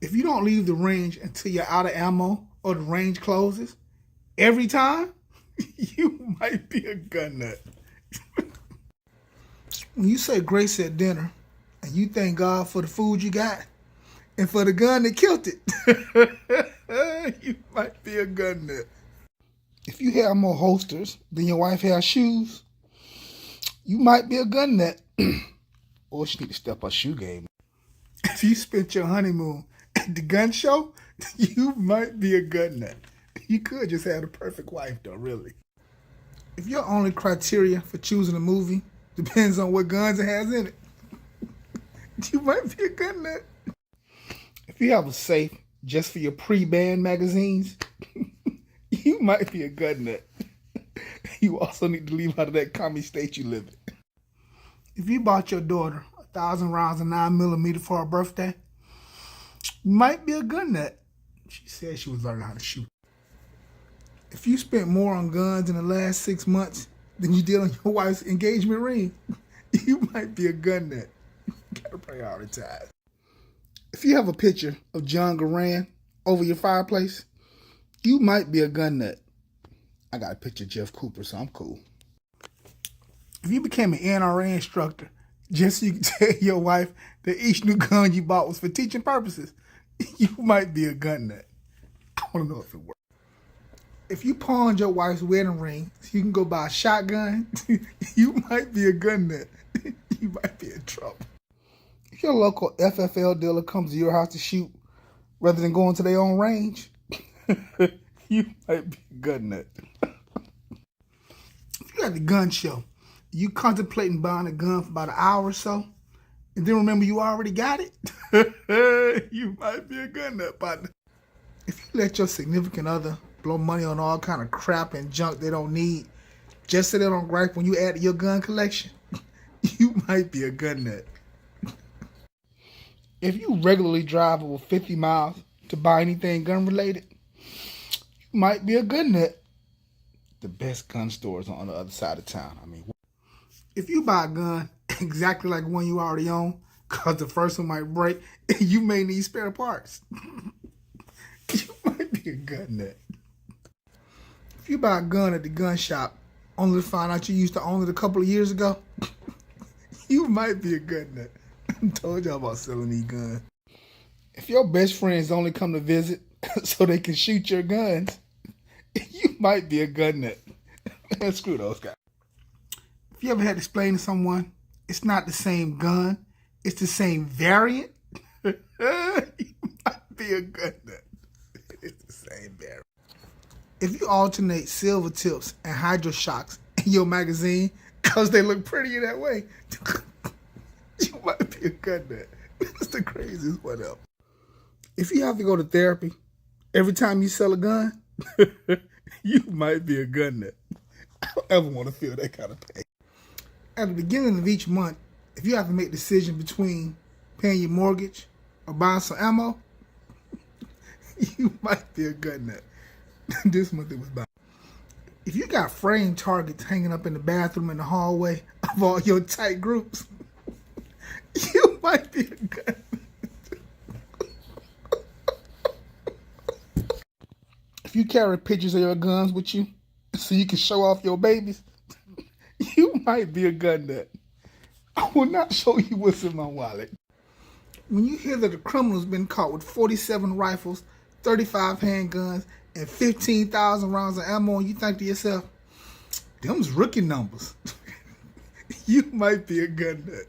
If you don't leave the range until you're out of ammo or the range closes, every time, you might be a gun nut. When you say grace at dinner and you thank God for the food you got and for the gun that killed it, you might be a gun nut. If you have more holsters than your wife has shoes, you might be a gun nut. Or she need to step her shoe game. If you spent your honeymoon at the gun show, you might be a gun nut. You could just have the perfect wife though, really. If your only criteria for choosing a movie depends on what guns it has in it, you might be a gun nut. If you have a safe just for your pre-band magazines, you might be a gun nut. You also need to leave out of that commie state you live in. If you bought your daughter 1,000 rounds of 9mm for her birthday, you might be a gun nut. She said she was learning how to shoot. If you spent more on guns in the last 6 months than you did on your wife's engagement ring, you might be a gun nut. You gotta prioritize. If you have a picture of John Garand over your fireplace, you might be a gun nut. I got a picture of Jeff Cooper, so I'm cool. If you became an NRA instructor just so you can tell your wife that each new gun you bought was for teaching purposes, you might be a gun nut. I want to know if it works. If you pawned your wife's wedding ring so you can go buy a shotgun, you might be a gun nut. You might be in trouble. If your local FFL dealer comes to your house to shoot rather than going to their own range, you might be a gun nut. If you're at the gun show, you contemplating buying a gun for about an hour or so, and then remember you already got it, you might be a gun nut, partner. If you let your significant other blow money on all kind of crap and junk they don't need, just so they don't gripe when you add to your gun collection, you might be a gun nut. If you regularly drive over 50 miles to buy anything gun related, you might be a gun nut. The best gun stores are on the other side of town. If you buy a gun exactly like one you already own, because the first one might break, and you may need spare parts, you might be a gun nut. If you buy a gun at the gun shop only to find out you used to own it a couple of years ago, you might be a gun nut. I told y'all about selling these guns. If your best friends only come to visit so they can shoot your guns, you might be a gun nut. Man, screw those guys. If you ever had to explain to someone, it's not the same gun, it's the same variant, you might be a gun nut. It's the same variant. If you alternate silver tips and hydro shocks in your magazine because they look prettier that way, you might be a gun nut. It's the craziest one ever. If you have to go to therapy every time you sell a gun, you might be a gun nut. I don't ever want to feel that kind of pain. At the beginning of each month, if you have to make a decision between paying your mortgage or buying some ammo, you might be a gun nut. This month it was buying. If you got framed targets hanging up in the bathroom in the hallway of all your tight groups, you might be a gun nut. If you carry pictures of your guns with you so you can show off your babies, you might be a gun nut. I will not show you what's in my wallet. When you hear that a criminal's been caught with 47 rifles, 35 handguns, and 15,000 rounds of ammo, and you think to yourself, them's rookie numbers. You might be a gun nut.